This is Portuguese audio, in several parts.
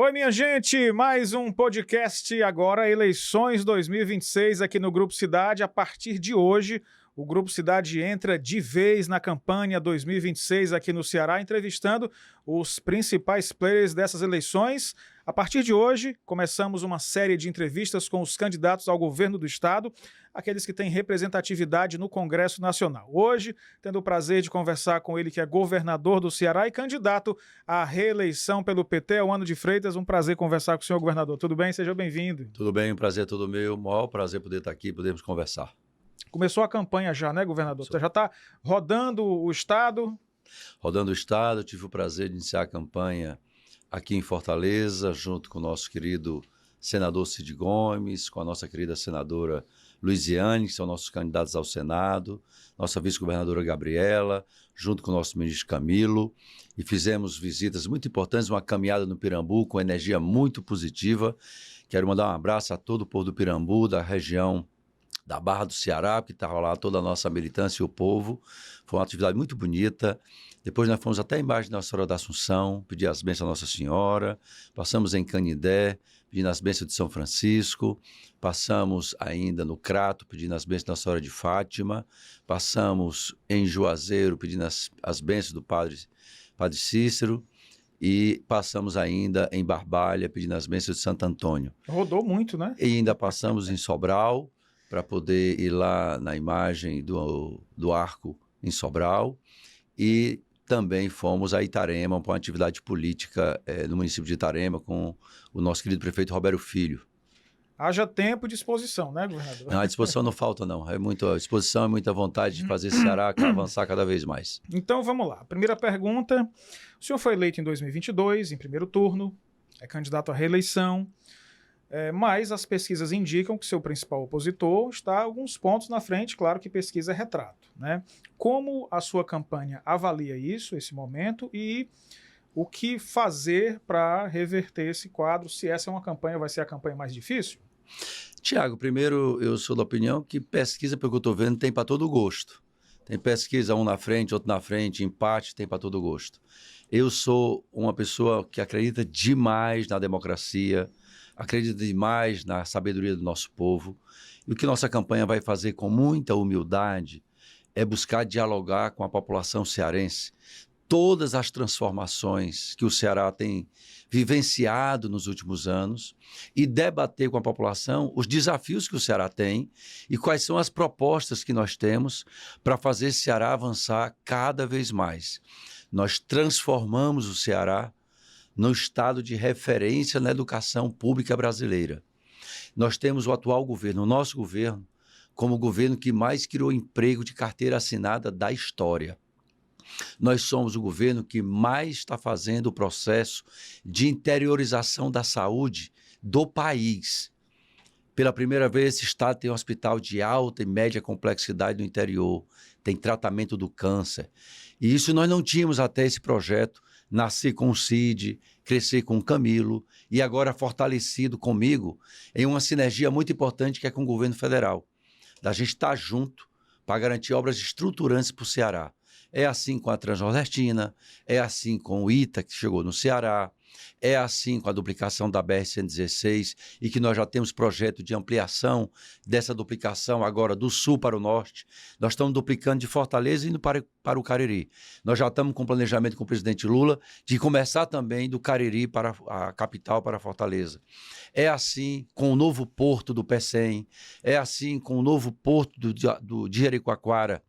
Oi, minha gente, mais um podcast agora, eleições 2026 aqui no Grupo Cidade. A partir de hoje, o Grupo Cidade entra de vez na campanha 2026 aqui no Ceará, entrevistando os principais players dessas eleições. A partir de hoje, começamos uma série de entrevistas com os candidatos ao governo do estado, aqueles que têm representatividade no Congresso Nacional. Hoje, tendo o prazer de conversar com ele, que é governador do Ceará e candidato à reeleição pelo PT, ao Ano de Freitas. Um prazer conversar com o senhor, governador. Tudo bem? Seja bem-vindo. Tudo bem, um prazer todo meu. Maior prazer poder estar aqui, podermos conversar. Começou a campanha já, né, governador? Você já está rodando o estado? Rodando o estado, tive o prazer de iniciar a campanha aqui em Fortaleza, junto com o nosso querido senador Cid Gomes, com a nossa querida senadora Luiziane, que são nossos candidatos ao Senado, nossa vice-governadora Gabriela, junto com o nosso ministro Camilo, e fizemos visitas muito importantes, uma caminhada no Pirambu com energia muito positiva. Quero mandar um abraço a todo o povo do Pirambu, da região da Barra do Ceará, que estava lá toda a nossa militância e o povo. Foi uma atividade muito bonita. Depois nós fomos até embaixo da Nossa Senhora da Assunção, pedir as bênçãos à Nossa Senhora. Passamos em Canindé, pedindo as bênçãos de São Francisco. Passamos ainda no Crato, pedindo as bênçãos da Senhora de Fátima. Passamos em Juazeiro, pedindo as bênçãos do Padre Cícero. E passamos ainda em Barbalha, pedindo as bênçãos de Santo Antônio. Rodou muito, né? E ainda passamos em Sobral, para poder ir lá na imagem do arco em Sobral, e também fomos a Itarema para uma atividade política no município de Itarema com o nosso querido prefeito Roberto Filho. Haja tempo de exposição, né, governador? Não, a disposição não falta, não. É muita disposição e muita vontade de fazer esse Ceará avançar cada vez mais. Então vamos lá. Primeira pergunta. O senhor foi eleito em 2022, em primeiro turno, é candidato à reeleição. Mas as pesquisas indicam que seu principal opositor está alguns pontos na frente, claro que pesquisa é retrato, né? Como a sua campanha avalia isso, esse momento, e o que fazer para reverter esse quadro, se essa é uma campanha, vai ser a campanha mais difícil? Tiago, primeiro eu sou da opinião que pesquisa, pelo que eu estou vendo, tem para todo gosto. Tem pesquisa, um na frente, outro na frente, empate, tem para todo gosto. Eu sou uma pessoa que acredita demais na democracia, acredita demais na sabedoria do nosso povo, e o que nossa campanha vai fazer com muita humildade é buscar dialogar com a população cearense. Todas as transformações que o Ceará tem vivenciado nos últimos anos e debater com a população os desafios que o Ceará tem e quais são as propostas que nós temos para fazer esse Ceará avançar cada vez mais. Nós transformamos o Ceará no estado de referência na educação pública brasileira. Nós temos o atual governo, o nosso governo, como o governo que mais criou emprego de carteira assinada da história. Nós somos o governo que mais está fazendo o processo de interiorização da saúde do país. Pela primeira vez, esse estado tem um hospital de alta e média complexidade no interior, tem tratamento do câncer. E isso nós não tínhamos até esse projeto nascer com o Cid, crescer com o Camilo e agora fortalecido comigo em uma sinergia muito importante que é com o governo federal. Da gente estar junto para garantir obras estruturantes para o Ceará. É assim com a Transnordestina, é assim com o ITA, que chegou no Ceará, é assim com a duplicação da BR-116 e que nós já temos projeto de ampliação dessa duplicação agora do sul para o norte. Nós estamos duplicando de Fortaleza e indo para o Cariri. Nós já estamos com planejamento com o presidente Lula de começar também do Cariri para a capital, para Fortaleza. É assim com o novo porto do Pecém, é assim com o novo porto de Jericoacoara,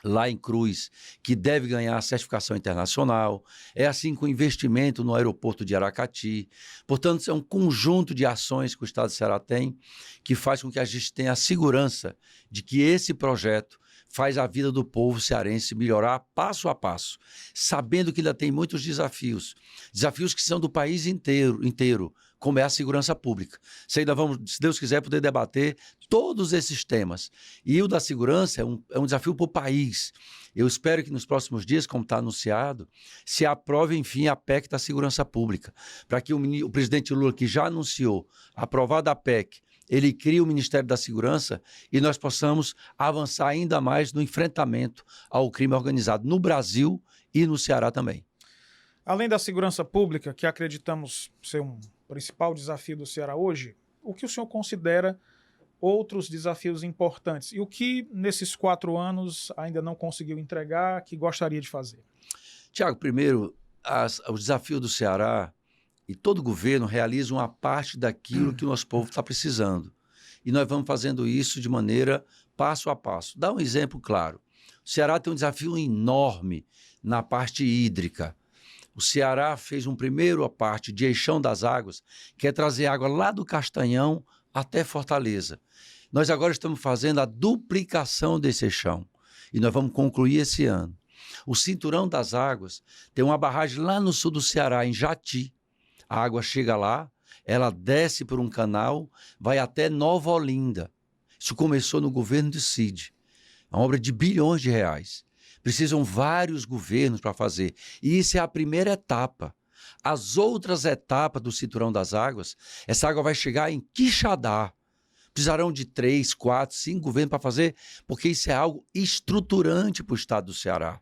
lá em Cruz, que deve ganhar a certificação internacional, é assim com o investimento no aeroporto de Aracati. Portanto, é um conjunto de ações que o Estado do Ceará tem, que faz com que a gente tenha a segurança de que esse projeto faz a vida do povo cearense melhorar passo a passo, sabendo que ainda tem muitos desafios que são do país inteiro, como é a segurança pública. Se ainda vamos, se Deus quiser, poder debater todos esses temas. E o da segurança é um desafio para o país. Eu espero que nos próximos dias, como está anunciado, se aprove, enfim, a PEC da segurança pública, para que o presidente Lula, que já anunciou, aprovada a PEC, ele cria o Ministério da Segurança e nós possamos avançar ainda mais no enfrentamento ao crime organizado no Brasil e no Ceará também. Além da segurança pública, que acreditamos ser um principal desafio do Ceará hoje, o que o senhor considera outros desafios importantes? E o que, nesses 4 anos, ainda não conseguiu entregar, que gostaria de fazer? Tiago, primeiro, o desafio do Ceará, e todo governo realiza uma parte daquilo que o nosso povo está precisando. E nós vamos fazendo isso de maneira passo a passo. Dá um exemplo claro. O Ceará tem um desafio enorme na parte hídrica. O Ceará fez uma primeira parte de eixão das águas, que é trazer água lá do Castanhão até Fortaleza. Nós agora estamos fazendo a duplicação desse eixão e nós vamos concluir esse ano. O Cinturão das Águas tem uma barragem lá no sul do Ceará, em Jati. A água chega lá, ela desce por um canal, vai até Nova Olinda. Isso começou no governo de Cid. É uma obra de bilhões de reais. Precisam vários governos para fazer. E isso é a primeira etapa. As outras etapas do Cinturão das Águas, essa água vai chegar em Quixadá. Precisarão de 3, 4, 5 governos para fazer, porque isso é algo estruturante para o estado do Ceará.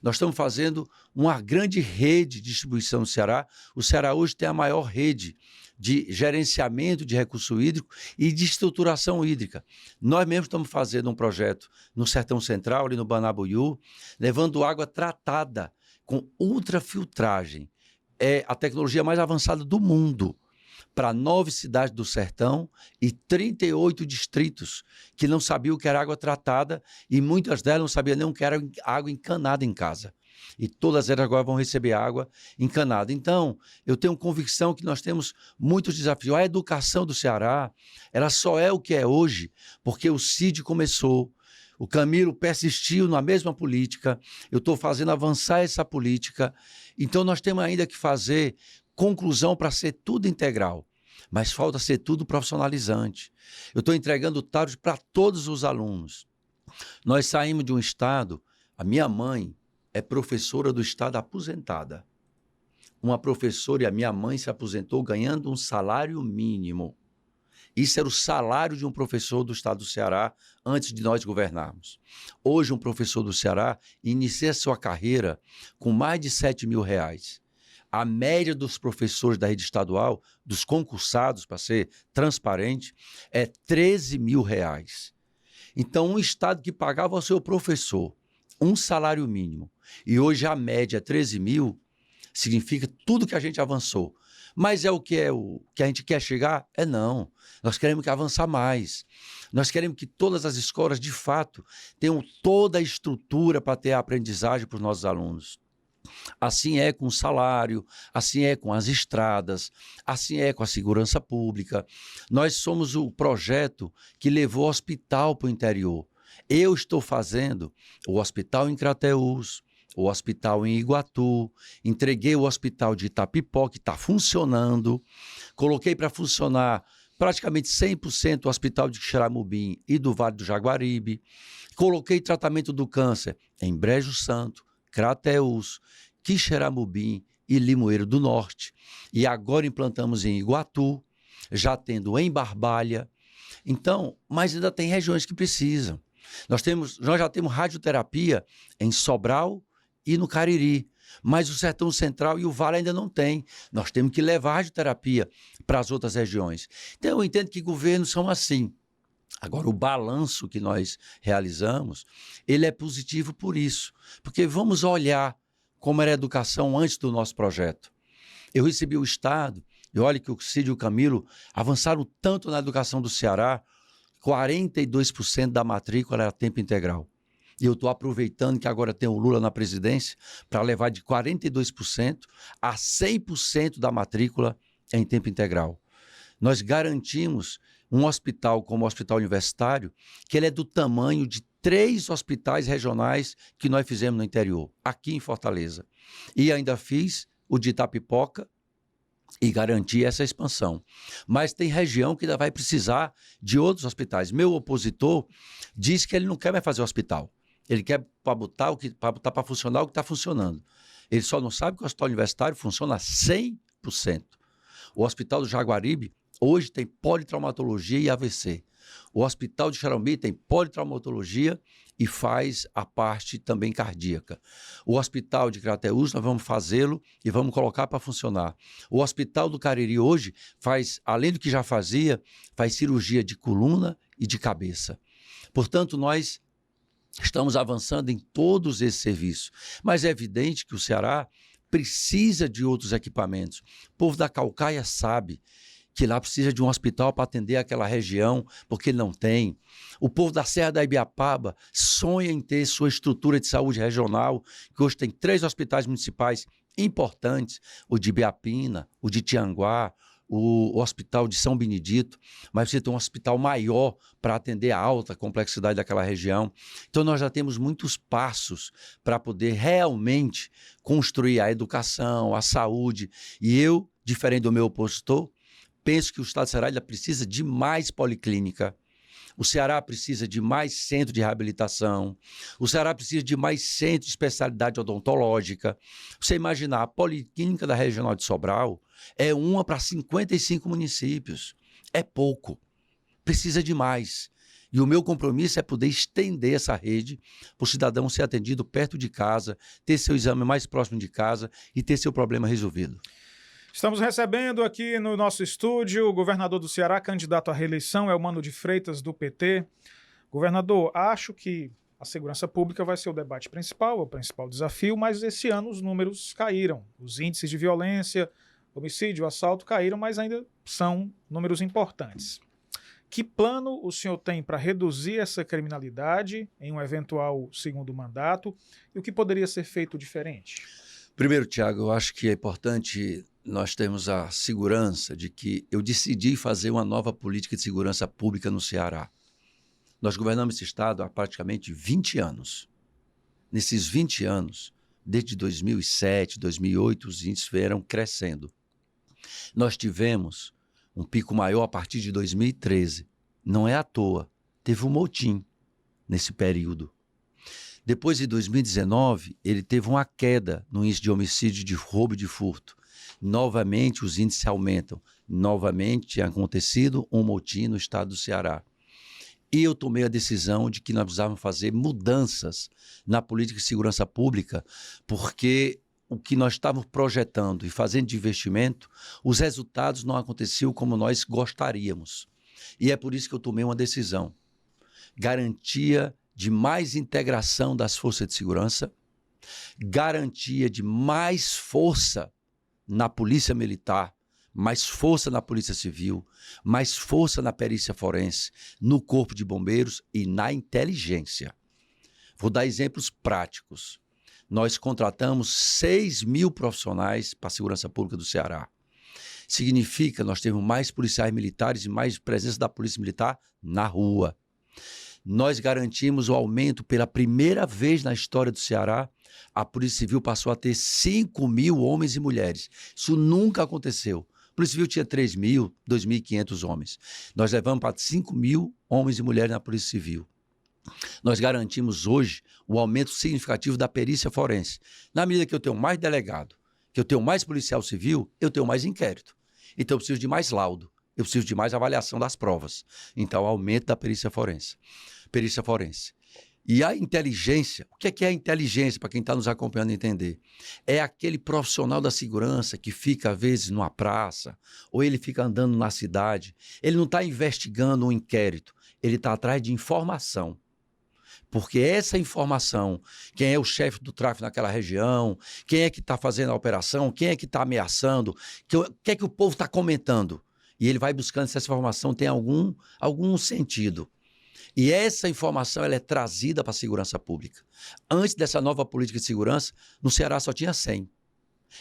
Nós estamos fazendo uma grande rede de distribuição no Ceará. O Ceará hoje tem a maior rede de gerenciamento de recurso hídrico e de estruturação hídrica. Nós mesmos estamos fazendo um projeto no Sertão Central, ali no Banabuiú, levando água tratada com ultrafiltragem. É a tecnologia mais avançada do mundo, para 9 cidades do sertão e 38 distritos que não sabiam o que era água tratada e muitas delas não sabiam nem o que era água encanada em casa. E todas elas agora vão receber água encanada. Então, eu tenho convicção que nós temos muitos desafios. A educação do Ceará, ela só é o que é hoje porque o Cid começou, o Camilo persistiu na mesma política, eu estou fazendo avançar essa política. Então, nós temos ainda que fazer conclusão para ser tudo integral, mas falta ser tudo profissionalizante. Eu estou entregando tablets para todos os alunos. Nós saímos de um estado, a minha mãe é professora do estado aposentada. Uma professora e a minha mãe se aposentou ganhando um salário mínimo. Isso era o salário de um professor do estado do Ceará antes de nós governarmos. Hoje, um professor do Ceará inicia sua carreira com mais de R$7.000. A média dos professores da rede estadual, dos concursados, para ser transparente, é R$13.000. Então, um estado que pagava ao seu professor um salário mínimo e hoje a média é 13.000, significa tudo que a gente avançou. Mas é o que a gente quer chegar? Não. Nós queremos que avançar mais. Nós queremos que todas as escolas, de fato, tenham toda a estrutura para ter a aprendizagem para os nossos alunos. Assim é com o salário, assim é com as estradas, assim é com a segurança pública. Nós somos o projeto que levou o hospital para o interior. Eu estou fazendo o hospital em Crateús, o hospital em Iguatu, entreguei o hospital de Itapipó, que está funcionando, coloquei para funcionar praticamente 100% o hospital de Xeramubim e do Vale do Jaguaribe, coloquei tratamento do câncer em Brejo Santo, Crateús, Quixeramobim e Limoeiro do Norte. E agora implantamos em Iguatu, já tendo em Barbalha. Então, mas ainda tem regiões que precisam. Nós já temos radioterapia em Sobral e no Cariri, mas o Sertão Central e o Vale ainda não tem. Nós temos que levar radioterapia para as outras regiões. Então, eu entendo que governos são assim. Agora, o balanço que nós realizamos, ele é positivo por isso, porque vamos olhar como era a educação antes do nosso projeto. Eu recebi o Estado, e olha que o Cid e o Camilo avançaram tanto na educação do Ceará, 42% da matrícula era tempo integral. E eu estou aproveitando que agora tem o Lula na presidência para levar de 42% a 100% da matrícula em tempo integral. Nós garantimos um hospital como o Hospital Universitário, que ele é do tamanho de 3 hospitais regionais que nós fizemos no interior, aqui em Fortaleza. E ainda fiz o de Itapipoca e garanti essa expansão. Mas tem região que ainda vai precisar de outros hospitais. Meu opositor diz que ele não quer mais fazer hospital. Ele quer para botar para funcionar o que está funcionando. Ele só não sabe que o Hospital Universitário funciona 100%. O Hospital do Jaguaribe hoje tem politraumatologia e AVC. O Hospital de Xerambi tem politraumatologia e faz a parte também cardíaca. O hospital de Crateús, nós vamos fazê-lo e vamos colocar para funcionar. O hospital do Cariri hoje faz, além do que já fazia, faz cirurgia de coluna e de cabeça. Portanto, nós estamos avançando em todos esses serviços. Mas é evidente que o Ceará precisa de outros equipamentos. O povo da Caucaia sabe que lá precisa de um hospital para atender aquela região, porque não tem. O povo da Serra da Ibiapaba sonha em ter sua estrutura de saúde regional, que hoje tem 3 hospitais municipais importantes, o de Ibiapina, o de Tianguá, o Hospital de São Benedito, mas precisa ter um hospital maior para atender a alta complexidade daquela região. Então, nós já temos muitos passos para poder realmente construir a educação, a saúde. E eu, diferente do meu opositor, penso que o Estado do Ceará ainda precisa de mais policlínica. O Ceará precisa de mais centro de reabilitação. O Ceará precisa de mais centro de especialidade odontológica. Você imaginar, a Policlínica da Regional de Sobral é uma para 55 municípios. É pouco. Precisa de mais. E o meu compromisso é poder estender essa rede para o cidadão ser atendido perto de casa, ter seu exame mais próximo de casa e ter seu problema resolvido. Estamos recebendo aqui no nosso estúdio o governador do Ceará, candidato à reeleição, Eumano de Freitas, do PT. Governador, acho que a segurança pública vai ser o debate principal, o principal desafio, mas esse ano os números caíram. Os índices de violência, homicídio, assalto caíram, mas ainda são números importantes. Que plano o senhor tem para reduzir essa criminalidade em um eventual segundo mandato e o que poderia ser feito diferente? Primeiro, Tiago, eu acho que é importante nós termos a segurança de que eu decidi fazer uma nova política de segurança pública no Ceará. Nós governamos esse estado há praticamente 20 anos. Nesses 20 anos, desde 2007, 2008, os índices vieram crescendo. Nós tivemos um pico maior a partir de 2013. Não é à toa, teve um motim nesse período. Depois de 2019, ele teve uma queda no índice de homicídio, de roubo e de furto. Novamente, os índices aumentam. Novamente, tinha acontecido um motim no estado do Ceará. E eu tomei a decisão de que nós precisávamos fazer mudanças na política de segurança pública, porque o que nós estávamos projetando e fazendo de investimento, os resultados não aconteciam como nós gostaríamos. E é por isso que eu tomei uma decisão. Garantia de mais integração das forças de segurança, garantia de mais força na polícia militar, mais força na polícia civil, mais força na perícia forense, no corpo de bombeiros e na inteligência. Vou dar exemplos práticos. Nós contratamos 6.000 profissionais para a segurança pública do Ceará. Significa que nós temos mais policiais militares e mais presença da polícia militar na rua. Nós garantimos o aumento pela primeira vez na história do Ceará. A Polícia Civil passou a ter 5.000 homens e mulheres. Isso nunca aconteceu. A Polícia Civil tinha 3.000, 2.500 homens. Nós levamos para 5.000 homens e mulheres na Polícia Civil. Nós garantimos hoje o aumento significativo da perícia forense. Na medida que eu tenho mais delegado, que eu tenho mais policial civil, eu tenho mais inquérito. Então eu preciso de mais laudo, eu preciso de mais avaliação das provas. Então aumento da perícia forense. E a inteligência, o que é a inteligência, para quem está nos acompanhando entender? É aquele profissional da segurança que fica, às vezes, numa praça, ou ele fica andando na cidade. Ele não está investigando um inquérito, ele está atrás de informação. Porque essa informação, quem é o chefe do tráfico naquela região, quem é que está fazendo a operação, quem é que está ameaçando, o que é que o povo está comentando. E ele vai buscando se essa informação tem algum sentido. E essa informação ela é trazida para a segurança pública. Antes dessa nova política de segurança, no Ceará só tinha 100.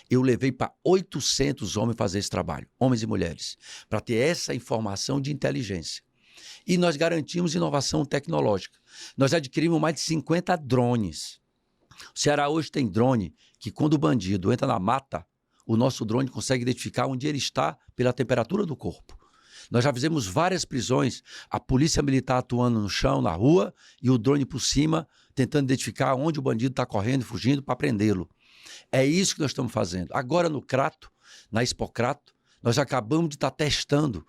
Eu levei para 800 homens fazer esse trabalho, homens e mulheres, para ter essa informação de inteligência. E nós garantimos inovação tecnológica. Nós adquirimos mais de 50 drones. O Ceará hoje tem drone que, quando o bandido entra na mata, o nosso drone consegue identificar onde ele está pela temperatura do corpo. Nós já fizemos várias prisões, a polícia militar atuando no chão, na rua, e o drone por cima, tentando identificar onde o bandido está correndo e fugindo para prendê-lo. É isso que nós estamos fazendo. Agora no Crato, na Expocrato, nós acabamos de estar testando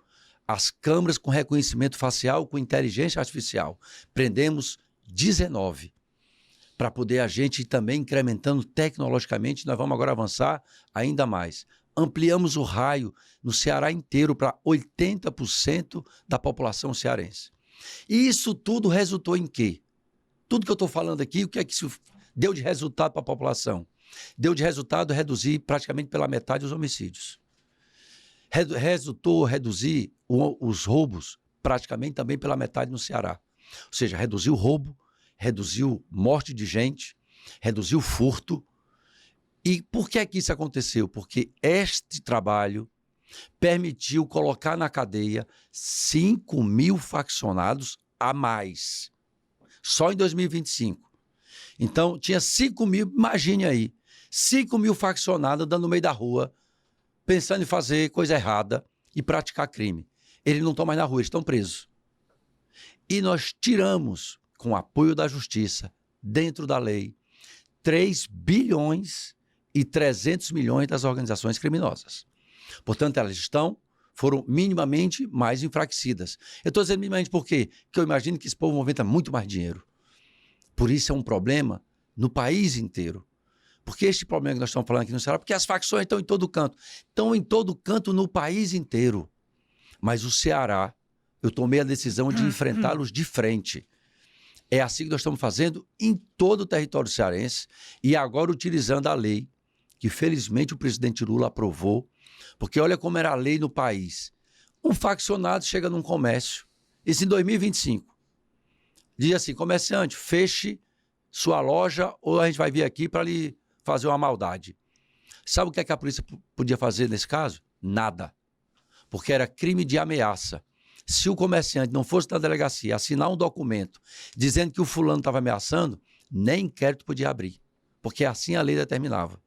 as câmeras com reconhecimento facial, com inteligência artificial. Prendemos 19. Para poder a gente ir também incrementando tecnologicamente, nós vamos agora avançar ainda mais. Ampliamos o raio no Ceará inteiro para 80% da população cearense. E isso tudo resultou em quê? Tudo que eu estou falando aqui, o que é que isso deu de resultado para a população? Deu de resultado reduzir praticamente pela metade os homicídios. Resultou reduzir os roubos praticamente também pela metade no Ceará. Ou seja, reduziu o roubo, reduziu morte de gente, reduziu furto. E por que é que isso aconteceu? Porque este trabalho permitiu colocar na cadeia 5.000 faccionados a mais. Só em 2025. Então, tinha 5.000, imagine aí, 5.000 faccionados andando no meio da rua, pensando em fazer coisa errada e praticar crime. Eles não estão mais na rua, eles estão presos. E nós tiramos, com o apoio da justiça, dentro da lei, 3 bilhões e 300 milhões das organizações criminosas. Portanto, elas foram minimamente mais enfraquecidas. Eu estou dizendo minimamente por quê? Porque eu imagino que esse povo movimenta muito mais dinheiro. Por isso é um problema no país inteiro. Porque este problema que nós estamos falando aqui no Ceará, porque as facções estão em todo canto. Estão em todo canto no país inteiro. Mas o Ceará, eu tomei a decisão de enfrentá-los de frente. É assim que nós estamos fazendo em todo o território cearense e agora utilizando a lei que felizmente o presidente Lula aprovou, porque olha como era a lei no país. Um faccionado chega num comércio, isso em 2025, diz assim, comerciante, feche sua loja ou a gente vai vir aqui para lhe fazer uma maldade. Sabe o que é que a polícia podia fazer nesse caso? Nada, porque era crime de ameaça. Se o comerciante não fosse na delegacia assinar um documento dizendo que o fulano estava ameaçando, nem inquérito podia abrir, porque assim a lei determinava.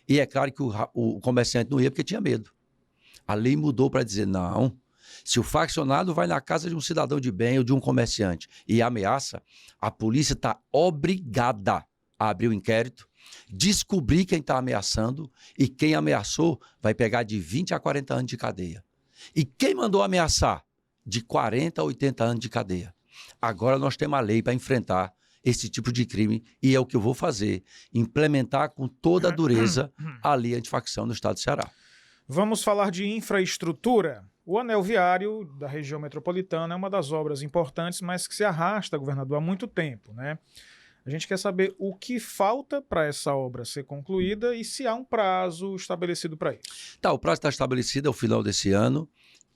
E é claro que o comerciante não ia porque tinha medo. A lei mudou para dizer, não, se o faccionado vai na casa de um cidadão de bem ou de um comerciante e ameaça, a polícia está obrigada a abrir o inquérito, descobrir quem está ameaçando e quem ameaçou vai pegar de 20 a 40 anos de cadeia. E quem mandou ameaçar? De 40 a 80 anos de cadeia. Agora nós temos a lei para enfrentar esse tipo de crime e é o que eu vou fazer, implementar com toda a dureza a lei antifacção no estado do Ceará. Vamos falar de infraestrutura. O anel viário da região metropolitana é uma das obras importantes, mas que se arrasta, governador, há muito tempo, né? A gente quer saber o que falta para essa obra ser concluída e se há um prazo estabelecido para isso. Tá, o prazo está estabelecido ao final desse ano.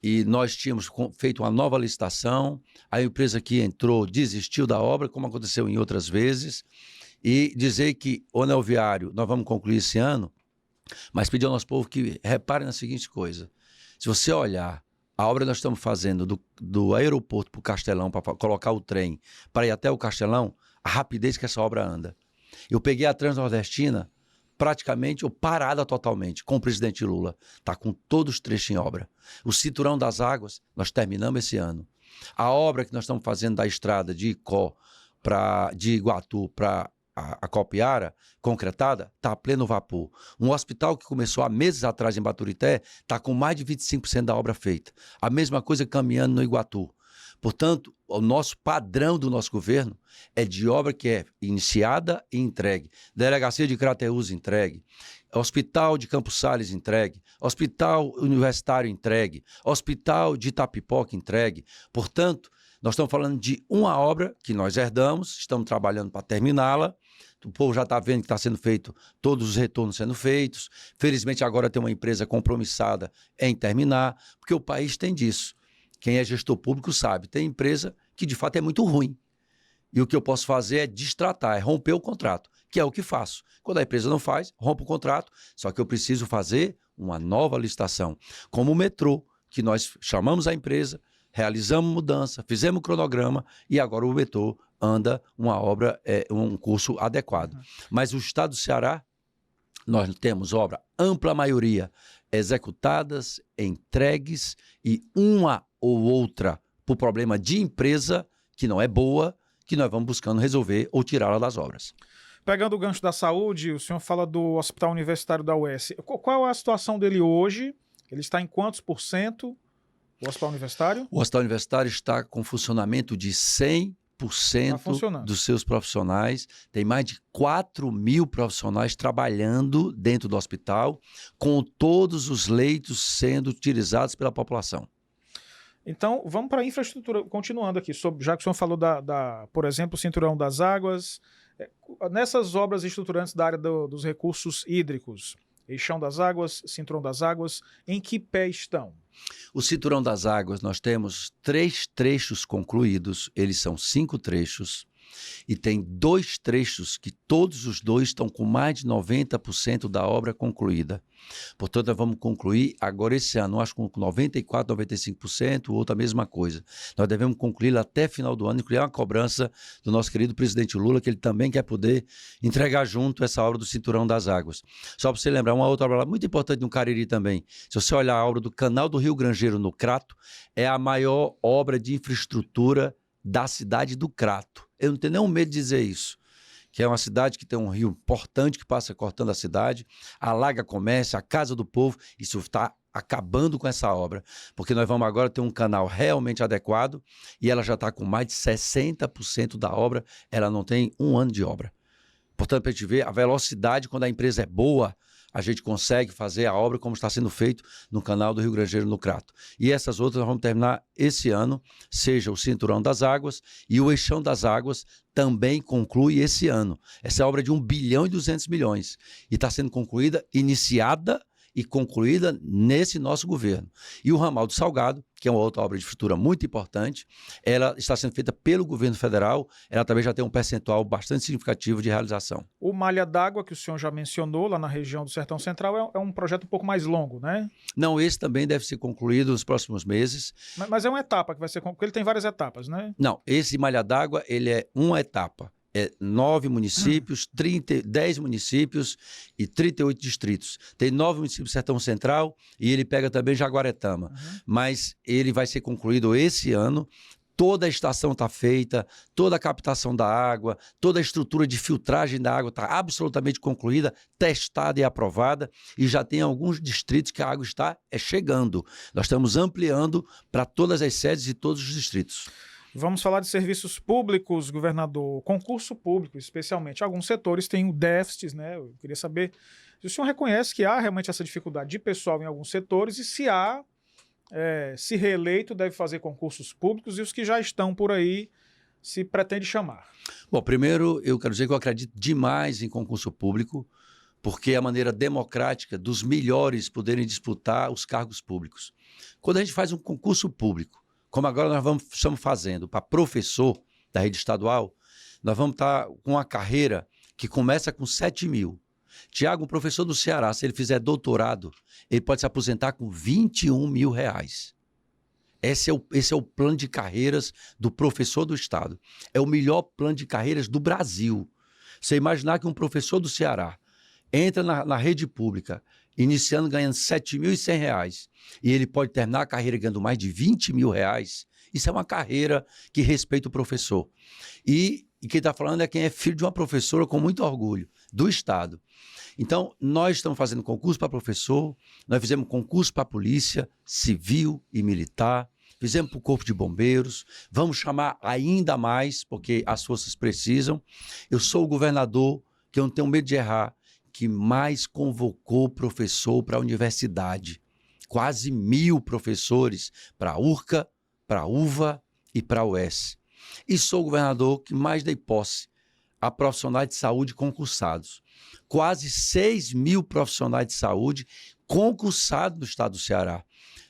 E nós tínhamos feito uma nova licitação, a empresa que entrou desistiu da obra, como aconteceu em outras vezes, e dizer que o anel viário nós vamos concluir esse ano, mas pedir ao nosso povo que repare na seguinte coisa, se você olhar a obra que nós estamos fazendo do aeroporto para o Castelão, para colocar o trem, para ir até o Castelão, a rapidez que essa obra anda. Eu peguei a Transnordestina, praticamente ou parada totalmente com o presidente Lula. Está com todos os trechos em obra. O Cinturão das Águas, nós terminamos esse ano. A obra que nós estamos fazendo da estrada de Iguatu para a Copiara, concretada, está a pleno vapor. Um hospital que começou há meses atrás em Baturité, está com mais de 25% da obra feita. A mesma coisa caminhando no Iguatu. Portanto, o nosso padrão do nosso governo é de obra que é iniciada e entregue. Delegacia de Crateús entregue. Hospital de Campos Sales entregue. Hospital Universitário entregue. Hospital de Itapipoca entregue. Portanto, nós estamos falando de uma obra que nós herdamos, estamos trabalhando para terminá-la. O povo já está vendo que está sendo feito, todos os retornos sendo feitos. Felizmente agora tem uma empresa compromissada em terminar, porque o país tem disso. Quem é gestor público sabe, tem empresa que de fato é muito ruim. E o que eu posso fazer é destratar, é romper o contrato, que é o que faço. Quando a empresa não faz, rompo o contrato, só que eu preciso fazer uma nova licitação. Como o metrô, que nós chamamos a empresa, realizamos mudança, fizemos cronograma e agora o metrô anda uma obra, um curso adequado. Mas o estado do Ceará, nós temos obra, ampla maioria, executadas, entregues e uma ou outra por problema de empresa que não é boa, que nós vamos buscando resolver ou tirá-la das obras. Pegando o gancho da saúde, o senhor fala do Hospital Universitário da UES. Qual é a situação dele hoje? Ele está em quantos %? O Hospital Universitário? O Hospital Universitário está com funcionamento de 100%. 100% dos seus profissionais, tem mais de 4.000 profissionais trabalhando dentro do hospital, com todos os leitos sendo utilizados pela população. Então, vamos para a infraestrutura, continuando aqui, já que o senhor falou por exemplo, o Cinturão das Águas, nessas obras estruturantes da área dos recursos hídricos, Eixão das Águas, Cinturão das Águas, em que pé estão? O Cinturão das Águas, nós temos 3 trechos concluídos, eles são 5 trechos, e tem 2 trechos que todos os 2 estão com mais de 90% da obra concluída. Portanto, nós vamos concluir agora esse ano, acho que com 94%, 95%, outra mesma coisa. Nós devemos concluí-la até final do ano, incluir uma cobrança do nosso querido presidente Lula, que ele também quer poder entregar junto essa obra do Cinturão das Águas. Só para você lembrar, uma outra obra muito importante no Cariri também, se você olhar a obra do Canal do Rio Grangeiro no Crato, é a maior obra de infraestrutura da cidade do Crato. Eu não tenho nenhum medo de dizer isso, que é uma cidade que tem um rio importante que passa cortando a cidade, alaga comércio, a casa do povo, isso está acabando com essa obra, porque nós vamos agora ter um canal realmente adequado e ela já está com mais de 60% da obra, ela não tem 1 ano de obra. Portanto, para a gente ver a velocidade, quando a empresa é boa, a gente consegue fazer a obra como está sendo feito no canal do Rio Grangeiro no Crato. E essas outras nós vamos terminar esse ano, seja o Cinturão das Águas e o Eixão das Águas também conclui esse ano. Essa é obra de 1,2 bilhão e está sendo concluída, iniciada e concluída nesse nosso governo. E o Ramal do Salgado, que é uma outra obra de infraestrutura muito importante, ela está sendo feita pelo governo federal, ela também já tem um percentual bastante significativo de realização. O Malha d'Água, que o senhor já mencionou, lá na região do Sertão Central, é um projeto um pouco mais longo, né? Não, esse também deve ser concluído nos próximos meses. Mas é uma etapa que vai ser, porque ele tem várias etapas, né? Não, esse Malha d'Água, ele é uma etapa. 9 municípios, 10 municípios e 38 distritos. Tem 9 municípios do Sertão Central e ele pega também Jaguaretama. Mas ele vai ser concluído esse ano. Toda a estação está feita, toda a captação da água, toda a estrutura de filtragem da água está absolutamente concluída, testada e aprovada, e já tem alguns distritos que a água está chegando. Nós estamos ampliando para todas as sedes e todos os distritos. Vamos falar de serviços públicos, governador, concurso público, especialmente. Alguns setores têm déficits, né? Eu queria saber se o senhor reconhece que há realmente essa dificuldade de pessoal em alguns setores e se há, se reeleito, deve fazer concursos públicos e os que já estão por aí se pretende chamar. Bom, primeiro eu quero dizer que eu acredito demais em concurso público, porque é a maneira democrática dos melhores poderem disputar os cargos públicos. Quando a gente faz um concurso público, como agora estamos fazendo para professor da rede estadual, nós vamos estar com uma carreira que começa com 7 mil. Tiago, um professor do Ceará, se ele fizer doutorado, ele pode se aposentar com 21 mil reais. Esse é o plano de carreiras do professor do estado. É o melhor plano de carreiras do Brasil. Você imaginar que um professor do Ceará entra na rede pública, iniciando ganhando R$ 7.100, e ele pode terminar a carreira ganhando mais de R$ 20 mil, isso é uma carreira que respeita o professor. E quem está falando é quem é filho de uma professora com muito orgulho, do Estado. Então, nós estamos fazendo concurso para professor, nós fizemos concurso para polícia civil e militar, fizemos para o Corpo de Bombeiros, vamos chamar ainda mais, porque as forças precisam. Eu sou o governador, que eu não tenho medo de errar, que mais convocou professor para a universidade. Quase 1.000 professores para a URCA, para a UVA e para a UES. E sou o governador que mais dei posse a profissionais de saúde concursados. Quase 6.000 profissionais de saúde concursados no estado do Ceará.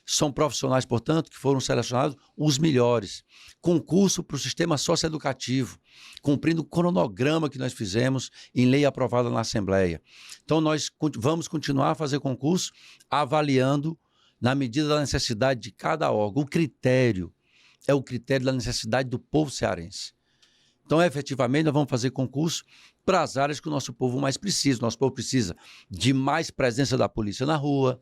São profissionais, portanto, que foram selecionados os melhores. Concurso para o sistema socioeducativo, cumprindo o cronograma que nós fizemos em lei aprovada na Assembleia. Então, nós vamos continuar a fazer concurso avaliando na medida da necessidade de cada órgão. O critério é o critério da necessidade do povo cearense. Então, efetivamente, nós vamos fazer concurso para as áreas que o nosso povo mais precisa. Nosso povo precisa de mais presença da polícia na rua,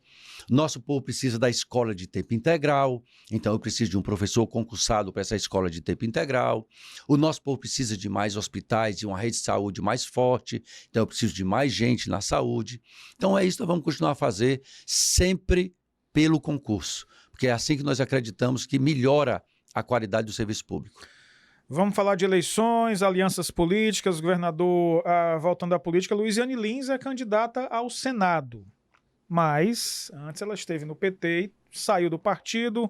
nosso povo precisa da escola de tempo integral, então eu preciso de um professor concursado para essa escola de tempo integral. O nosso povo precisa de mais hospitais e uma rede de saúde mais forte, então eu preciso de mais gente na saúde. Então é isso que nós vamos continuar a fazer, sempre pelo concurso, porque é assim que nós acreditamos que melhora a qualidade do serviço público. Vamos falar de eleições, alianças políticas, governador voltando à política. Luiziane Lins é candidata ao Senado, mas antes ela esteve no PT e saiu do partido,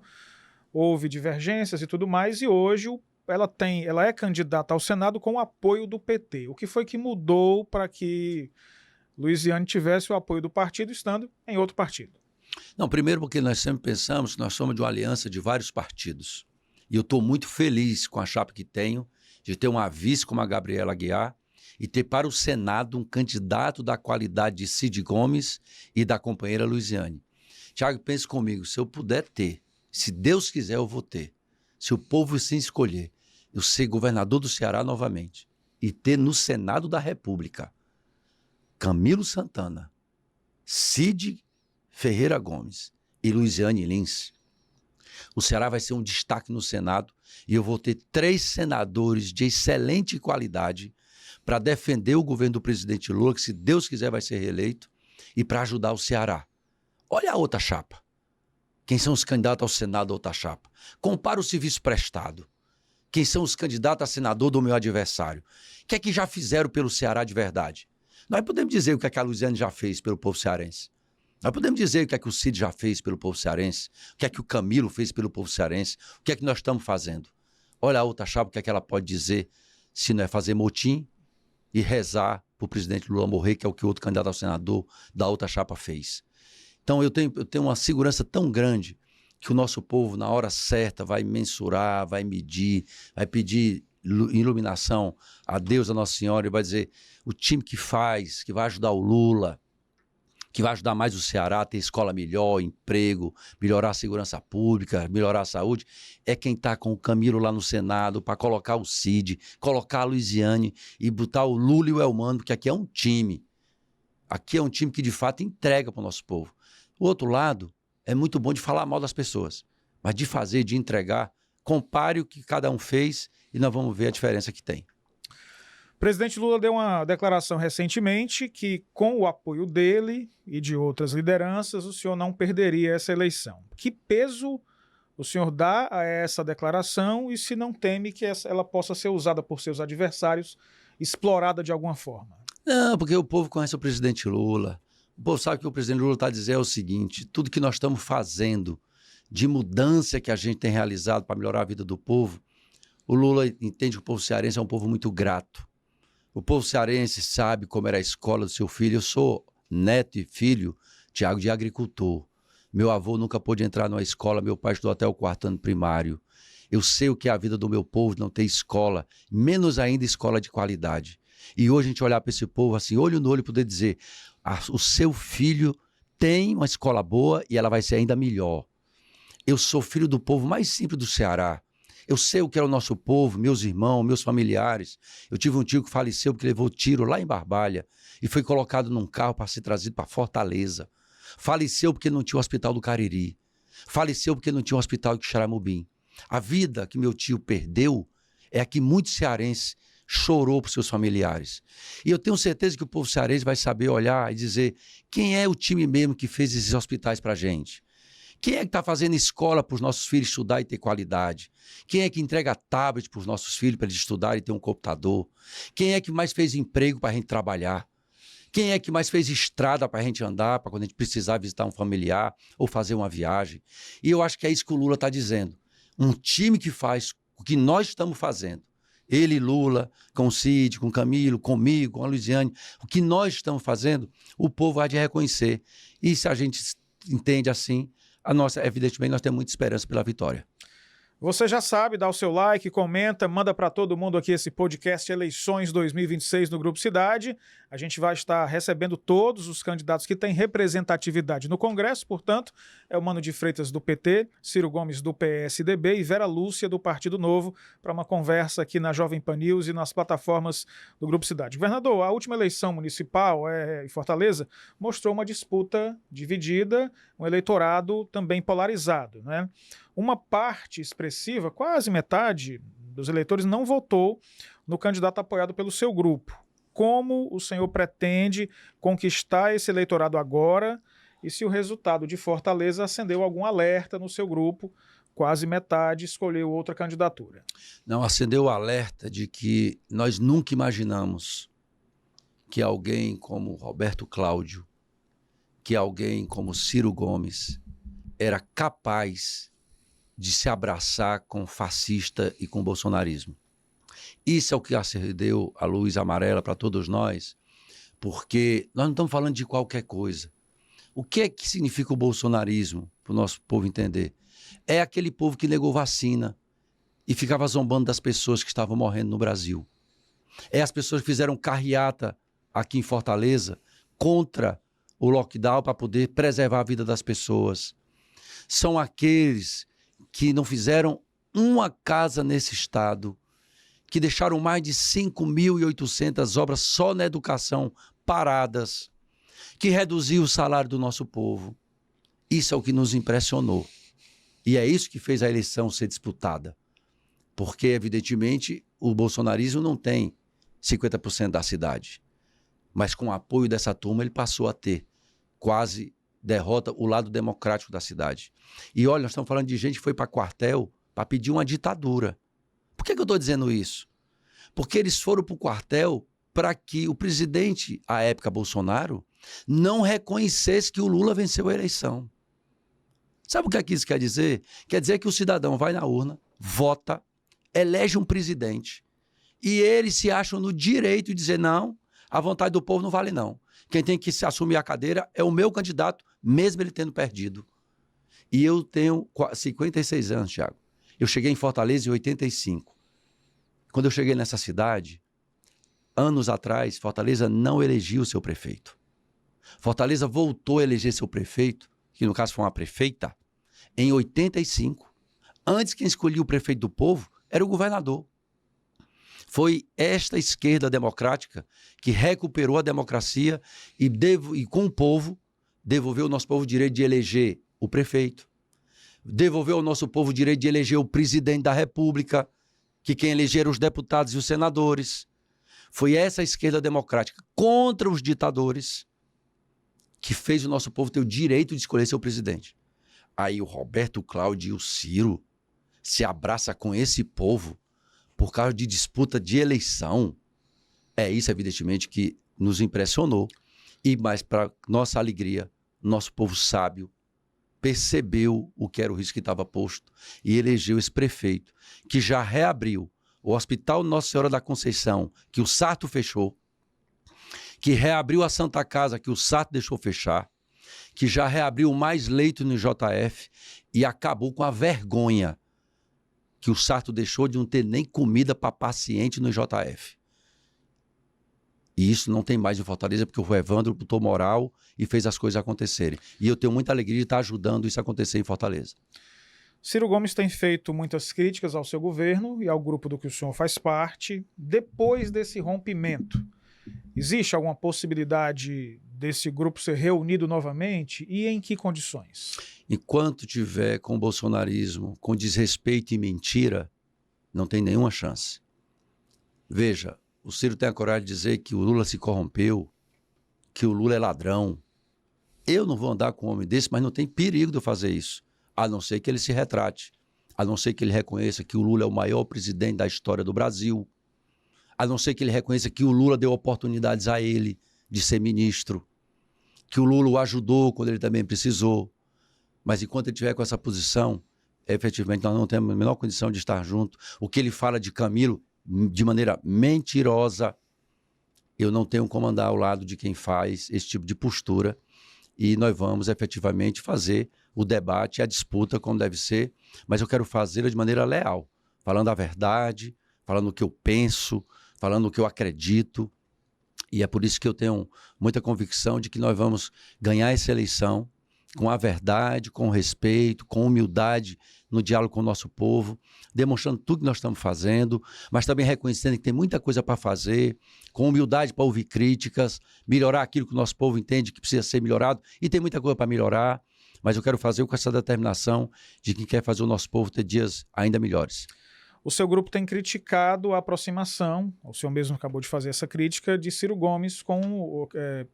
houve divergências e tudo mais, e hoje ela é candidata ao Senado com o apoio do PT. O que foi que mudou para que Luiziane tivesse o apoio do partido estando em outro partido? Não, primeiro porque nós sempre pensamos que nós somos de uma aliança de vários partidos. E eu estou muito feliz com a chapa que tenho, de ter uma vice como a Gabriela Aguiar e ter para o Senado um candidato da qualidade de Cid Gomes e da companheira Luiziane. Tiago, pense comigo, se eu puder ter, se Deus quiser eu vou ter, se o povo sim escolher, eu ser governador do Ceará novamente e ter no Senado da República Camilo Santana, Cid Ferreira Gomes e Luiziane Lins, o Ceará vai ser um destaque no Senado e eu vou ter 3 senadores de excelente qualidade para defender o governo do presidente Lula, que se Deus quiser vai ser reeleito, e para ajudar o Ceará. Olha a outra chapa. Quem são os candidatos ao Senado da outra chapa? Compara o serviço prestado. Quem são os candidatos a senador do meu adversário? O que é que já fizeram pelo Ceará de verdade? Nós podemos dizer o que é que a Luiziane já fez pelo povo cearense. Nós podemos dizer o que é que o Cid já fez pelo povo cearense, o que é que o Camilo fez pelo povo cearense, o que é que nós estamos fazendo. Olha a outra chapa, o que é que ela pode dizer, se não é fazer motim e rezar para o presidente Lula morrer, que é o que o outro candidato ao senador da outra chapa fez. Então eu tenho uma segurança tão grande que o nosso povo, na hora certa, vai mensurar, vai medir, vai pedir iluminação a Deus, a Nossa Senhora, e vai dizer, o time que faz, que vai ajudar o Lula, que vai ajudar mais o Ceará a ter escola melhor, emprego, melhorar a segurança pública, melhorar a saúde, é quem está com o Camilo lá no Senado para colocar o Cid, colocar a Luiziane e botar o Lula e o Elmano, porque aqui é um time. Aqui é um time que de fato entrega para o nosso povo. O outro lado é muito bom de falar mal das pessoas, mas de fazer, de entregar, compare o que cada um fez e nós vamos ver a diferença que tem. O presidente Lula deu uma declaração recentemente que, com o apoio dele e de outras lideranças, o senhor não perderia essa eleição. Que peso o senhor dá a essa declaração e se não teme que ela possa ser usada por seus adversários, explorada de alguma forma? Não, porque o povo conhece o presidente Lula. O povo sabe que o presidente Lula está dizendo é o seguinte, tudo que nós estamos fazendo de mudança que a gente tem realizado para melhorar a vida do povo, o Lula entende que o povo cearense é um povo muito grato. O povo cearense sabe como era a escola do seu filho. Eu sou neto e filho, Tiago, de agricultor. Meu avô nunca pôde entrar numa escola, meu pai estudou até o 4º ano primário. Eu sei o que é a vida do meu povo, não ter escola, menos ainda escola de qualidade. E hoje a gente olhar para esse povo assim, olho no olho, e poder dizer, o seu filho tem uma escola boa e ela vai ser ainda melhor. Eu sou filho do povo mais simples do Ceará. Eu sei o que era o nosso povo, meus irmãos, meus familiares. Eu tive um tio que faleceu porque levou tiro lá em Barbalha e foi colocado num carro para ser trazido para Fortaleza. Faleceu porque não tinha o hospital do Cariri. Faleceu porque não tinha o hospital de Xaramubim. A vida que meu tio perdeu é a que muitos cearenses chorou por seus familiares. E eu tenho certeza que o povo cearense vai saber olhar e dizer quem é o time mesmo que fez esses hospitais para a gente. Quem é que está fazendo escola para os nossos filhos estudar e ter qualidade? Quem é que entrega tablet para os nossos filhos para eles estudarem e ter um computador? Quem é que mais fez emprego para a gente trabalhar? Quem é que mais fez estrada para a gente andar, para quando a gente precisar visitar um familiar ou fazer uma viagem? E eu acho que é isso que o Lula está dizendo. Um time que faz o que nós estamos fazendo. Ele, Lula, com o Cid, com o Camilo, comigo, com a Luiziane, o que nós estamos fazendo, o povo há de reconhecer. E se a gente entende assim, evidentemente, nós temos muita esperança pela vitória. Você já sabe, dá o seu like, comenta, manda para todo mundo aqui esse podcast Eleições 2026 no Grupo Cidade. A gente vai estar recebendo todos os candidatos que têm representatividade no Congresso, portanto, é o Mano de Freitas do PT, Ciro Gomes do PSDB e Vera Lúcia do Partido Novo, para uma conversa aqui na Jovem Pan News e nas plataformas do Grupo Cidade. Governador, a última eleição municipal em Fortaleza mostrou uma disputa dividida, um eleitorado também polarizado, né? Uma parte expressiva, quase metade dos eleitores, não votou no candidato apoiado pelo seu grupo. Como o senhor pretende conquistar esse eleitorado agora e se o resultado de Fortaleza acendeu algum alerta no seu grupo quase metade escolheu outra candidatura. Não, acendeu o alerta de que nós nunca imaginamos que alguém como Roberto Cláudio, que alguém como Ciro Gomes era capaz de se abraçar com fascista e com bolsonarismo. Isso é o que acendeu a luz amarela para todos nós, porque nós não estamos falando de qualquer coisa. O que é que significa o bolsonarismo, para o nosso povo entender? É aquele povo que negou vacina e ficava zombando das pessoas que estavam morrendo no Brasil. É as pessoas que fizeram carreata aqui em Fortaleza contra o lockdown para poder preservar a vida das pessoas. São aqueles que não fizeram uma casa nesse estado, que deixaram mais de 5.800 obras só na educação paradas, que reduziu o salário do nosso povo. Isso é o que nos impressionou. E é isso que fez a eleição ser disputada. Porque, evidentemente, o bolsonarismo não tem 50% da cidade. Mas com o apoio dessa turma, ele passou a ter quase derrota o lado democrático da cidade. E olha, nós estamos falando de gente que foi para quartel para pedir uma ditadura. Por que eu estou dizendo isso? Porque eles foram para o quartel para que o presidente, à época Bolsonaro, não reconhecesse que o Lula venceu a eleição. Sabe o que isso quer dizer? Quer dizer que o cidadão vai na urna, vota, elege um presidente e eles se acham no direito de dizer não, a vontade do povo não vale não. Quem tem que se assumir a cadeira é o meu candidato, mesmo ele tendo perdido. E eu tenho 56 anos, Thiago. Eu cheguei em Fortaleza em 85. Quando eu cheguei nessa cidade, anos atrás, Fortaleza não elegia o seu prefeito. Fortaleza voltou a eleger seu prefeito, que no caso foi uma prefeita, em 85. Antes, quem escolhia o prefeito do povo era o governador. Foi esta esquerda democrática que recuperou a democracia e com o povo, devolveu ao nosso povo o direito de eleger o prefeito, devolveu ao nosso povo o direito de eleger o presidente da República, que quem elegeram os deputados e os senadores. Foi essa esquerda democrática contra os ditadores que fez o nosso povo ter o direito de escolher seu presidente. Aí o Roberto Cláudio e o Ciro se abraçam com esse povo por causa de disputa de eleição. É isso, evidentemente, que nos impressionou. E mais para nossa alegria, nosso povo sábio percebeu o que era o risco que estava posto e elegeu esse prefeito, que já reabriu o Hospital Nossa Senhora da Conceição, que o Sarto fechou, que reabriu a Santa Casa, que o Sarto deixou fechar, que já reabriu mais leito no JF e acabou com a vergonha que o Sarto deixou de não ter nem comida para paciente no JF. E isso não tem mais em Fortaleza, porque o Evandro botou moral e fez as coisas acontecerem. E eu tenho muita alegria de estar ajudando isso a acontecer em Fortaleza. Ciro Gomes tem feito muitas críticas ao seu governo e ao grupo do que o senhor faz parte. Depois desse rompimento, existe alguma possibilidade desse grupo ser reunido novamente e em que condições? Enquanto tiver com o bolsonarismo, com desrespeito e mentira, não tem nenhuma chance. Veja, o Ciro tem a coragem de dizer que o Lula se corrompeu, que o Lula é ladrão. Eu não vou andar com um homem desse, mas não tem perigo de eu fazer isso, a não ser que ele se retrate, a não ser que ele reconheça que o Lula é o maior presidente da história do Brasil, a não ser que ele reconheça que o Lula deu oportunidades a ele de ser ministro, que o Lula o ajudou quando ele também precisou. Mas enquanto ele estiver com essa posição, efetivamente nós não temos a menor condição de estar junto. O que ele fala de Camilo, de maneira mentirosa, eu não tenho como andar ao lado de quem faz esse tipo de postura. E nós vamos efetivamente fazer o debate, a disputa como deve ser, mas eu quero fazê-la de maneira leal, falando a verdade, falando o que eu penso, falando o que eu acredito. E é por isso que eu tenho muita convicção de que nós vamos ganhar essa eleição com a verdade, com respeito, com humildade no diálogo com o nosso povo, demonstrando tudo que nós estamos fazendo, mas também reconhecendo que tem muita coisa para fazer, com humildade para ouvir críticas, melhorar aquilo que o nosso povo entende que precisa ser melhorado, e tem muita coisa para melhorar, mas eu quero fazer com essa determinação de quem quer fazer o nosso povo ter dias ainda melhores. O seu grupo tem criticado a aproximação, o senhor mesmo acabou de fazer essa crítica, de Ciro Gomes com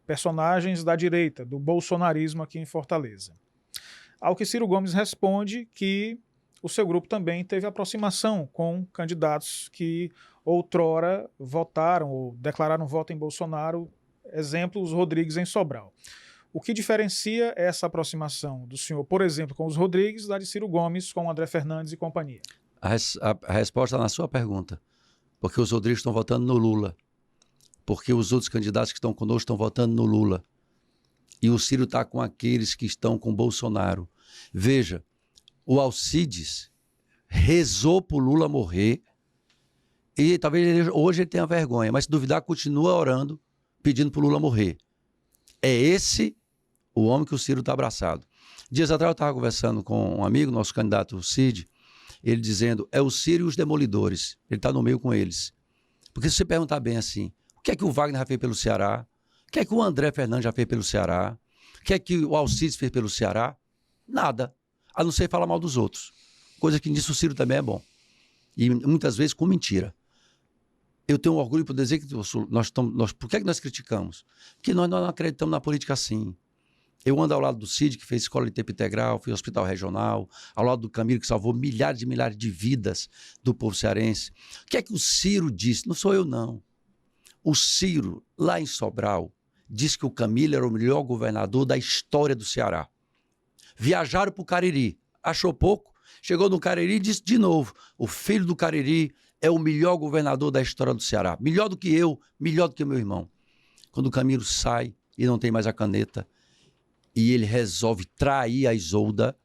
personagens da direita, do bolsonarismo aqui em Fortaleza. Ao que Ciro Gomes responde que o seu grupo também teve aproximação com candidatos que outrora votaram ou declararam voto em Bolsonaro, exemplo, os Rodrigues em Sobral. O que diferencia essa aproximação do senhor, por exemplo, com os Rodrigues, da de Ciro Gomes com o André Fernandes e companhia? A resposta na sua pergunta. Porque os Rodrigues estão votando no Lula. Porque os outros candidatos que estão conosco estão votando no Lula. E o Ciro está com aqueles que estão com Bolsonaro. Veja, o Alcides rezou para o Lula morrer e talvez hoje ele tenha vergonha, mas se duvidar, continua orando, pedindo para o Lula morrer. É esse o homem que o Ciro está abraçado. Dias atrás eu estava conversando com um amigo, nosso candidato Cid, ele dizendo, é o Ciro e os demolidores. Ele está no meio com eles. Porque se você perguntar bem assim, o que é que o Wagner já fez pelo Ceará? O que é que o André Fernandes já fez pelo Ceará? O que é que o Alcides fez pelo Ceará? Nada. A não ser falar mal dos outros. Coisa que nisso o Ciro também é bom. E muitas vezes com mentira. Eu tenho orgulho por dizer que por que nós criticamos? Porque nós não acreditamos na política assim. Eu ando ao lado do Cid, que fez escola de tempo integral, fui hospital regional, ao lado do Camilo, que salvou milhares e milhares de vidas do povo cearense. O que é que o Ciro disse? Não sou eu, não. O Ciro, lá em Sobral, disse que o Camilo era o melhor governador da história do Ceará. Viajaram para o Cariri, achou pouco, chegou no Cariri e disse de novo, o filho do Cariri é o melhor governador da história do Ceará. Melhor do que eu, melhor do que o meu irmão. Quando o Camilo sai e não tem mais a caneta, e ele resolve trair a Isolda,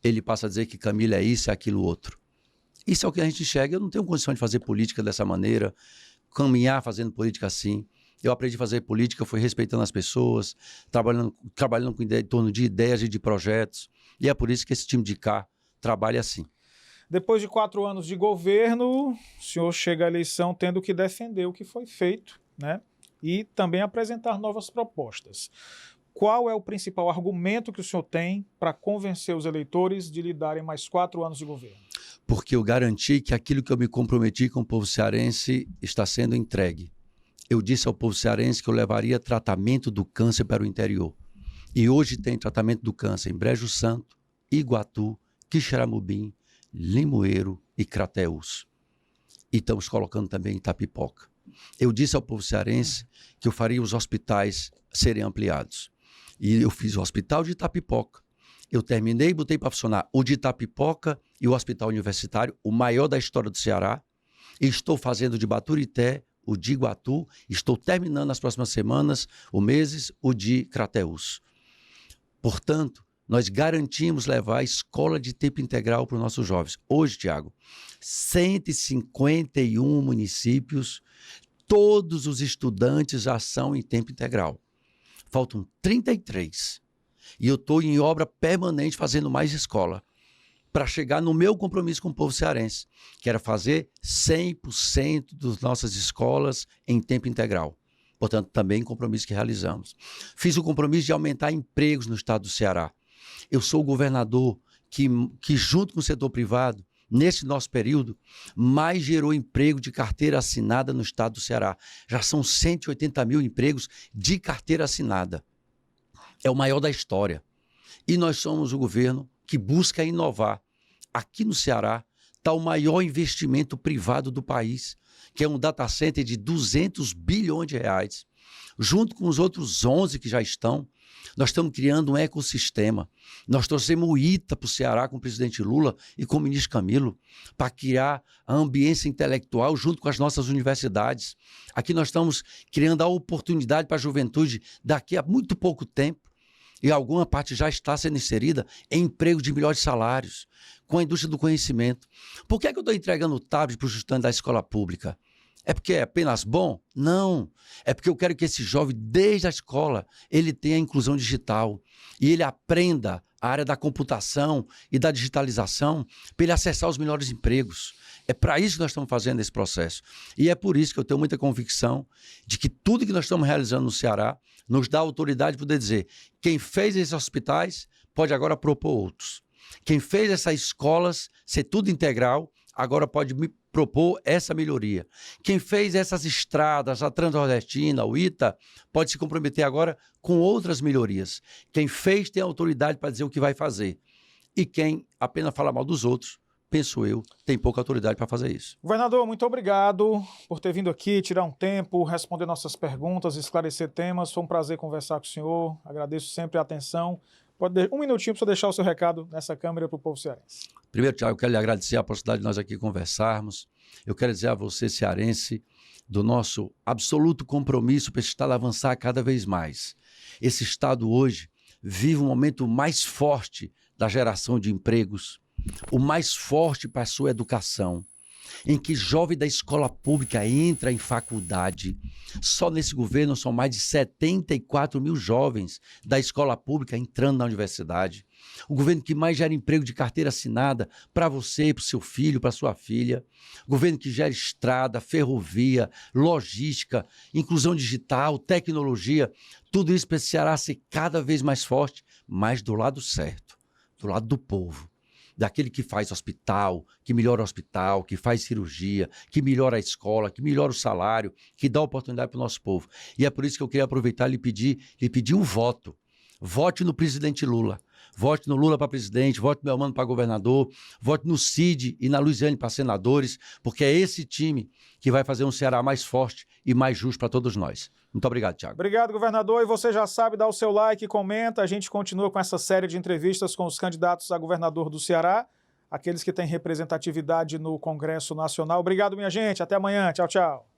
ele passa a dizer que Camilo é isso e aquilo outro. Isso é o que a gente enxerga. Eu não tenho condição de fazer política dessa maneira, caminhar fazendo política assim. Eu aprendi a fazer política, fui respeitando as pessoas, trabalhando com em torno de ideias e de projetos. E é por isso que esse time de cá trabalha assim. Depois de 4 anos de governo, o senhor chega à eleição tendo que defender o que foi feito, né? E também apresentar novas propostas. Qual é o principal argumento que o senhor tem para convencer os eleitores de lhe darem mais 4 anos de governo? Porque eu garanti que aquilo que eu me comprometi com o povo cearense está sendo entregue. Eu disse ao povo cearense que eu levaria tratamento do câncer para o interior. E hoje tem tratamento do câncer em Brejo Santo, Iguatu, Quixeramobim, Limoeiro e Crateús. E estamos colocando também Itapipoca. Eu disse ao povo cearense que eu faria os hospitais serem ampliados. E eu fiz o hospital de Itapipoca. Eu terminei e botei para funcionar o de Itapipoca e o hospital universitário, o maior da história do Ceará. E estou fazendo de Baturité, o de Iguatu. Estou terminando nas próximas semanas, ou meses, o de Crateús. Portanto, nós garantimos levar a escola de tempo integral para os nossos jovens. Hoje, Tiago, 151 municípios, todos os estudantes já são em tempo integral. Faltam 33. E eu estou em obra permanente fazendo mais escola para chegar no meu compromisso com o povo cearense, que era fazer 100% das nossas escolas em tempo integral. Portanto, também compromisso que realizamos. Fiz o compromisso de aumentar empregos no estado do Ceará. Eu sou o governador que junto com o setor privado, nesse nosso período, mais gerou emprego de carteira assinada no estado do Ceará. Já são 180 mil empregos de carteira assinada. É o maior da história. E nós somos o governo que busca inovar. Aqui no Ceará está o maior investimento privado do país, que é um data center de 200 bilhões de reais. Junto com os outros 11 que já estão, nós estamos criando um ecossistema. Nós trouxemos o ITA para o Ceará com o presidente Lula e com o ministro Camilo para criar a ambiência intelectual junto com as nossas universidades. Aqui nós estamos criando a oportunidade para a juventude daqui a muito pouco tempo, e alguma parte já está sendo inserida em emprego de melhores salários, com a indústria do conhecimento. Por que é que eu estou entregando o tablet para o estudante da escola pública? É porque é apenas bom? Não. É porque eu quero que esse jovem, desde a escola, ele tenha a inclusão digital e ele aprenda a área da computação e da digitalização para ele acessar os melhores empregos. É para isso que nós estamos fazendo esse processo. E é por isso que eu tenho muita convicção de que tudo que nós estamos realizando no Ceará nos dá autoridade para poder dizer: quem fez esses hospitais pode agora propor outros. Quem fez essas escolas ser tudo integral, agora pode me propor essa melhoria. Quem fez essas estradas, a Transnordestina, o ITA, pode se comprometer agora com outras melhorias. Quem fez tem autoridade para dizer o que vai fazer. E quem apenas fala mal dos outros, penso eu, tem pouca autoridade para fazer isso. Governador, muito obrigado por ter vindo aqui, tirar um tempo, responder nossas perguntas, esclarecer temas. Foi um prazer conversar com o senhor. Agradeço sempre a atenção. Pode um minutinho para você deixar o seu recado nessa câmera para o povo cearense. Primeiro, Tiago, eu quero lhe agradecer a possibilidade de nós aqui conversarmos. Eu quero dizer a você, cearense, do nosso absoluto compromisso para esse Estado avançar cada vez mais. Esse Estado hoje vive um momento mais forte da geração de empregos, o mais forte para a sua educação, em que jovem da escola pública entra em faculdade. Só nesse governo são mais de 74 mil jovens da escola pública entrando na universidade. O governo que mais gera emprego de carteira assinada para você, para o seu filho, para sua filha. O governo que gera estrada, ferrovia, logística, inclusão digital, tecnologia. Tudo isso para esse Ceará ser cada vez mais forte, mas do lado certo, do lado do povo. Daquele que faz hospital, que melhora o hospital, que faz cirurgia, que melhora a escola, que melhora o salário, que dá oportunidade para o nosso povo. E é por isso que eu queria aproveitar e lhe pedir um voto. Vote no presidente Lula. Vote no Lula para presidente, vote no Elmano para governador, vote no Cid e na Luiziane para senadores, porque é esse time que vai fazer um Ceará mais forte e mais justo para todos nós. Muito obrigado, Tiago. Obrigado, governador. E você já sabe, dá o seu like, comenta. A gente continua com essa série de entrevistas com os candidatos a governador do Ceará, aqueles que têm representatividade no Congresso Nacional. Obrigado, minha gente. Até amanhã. Tchau, tchau.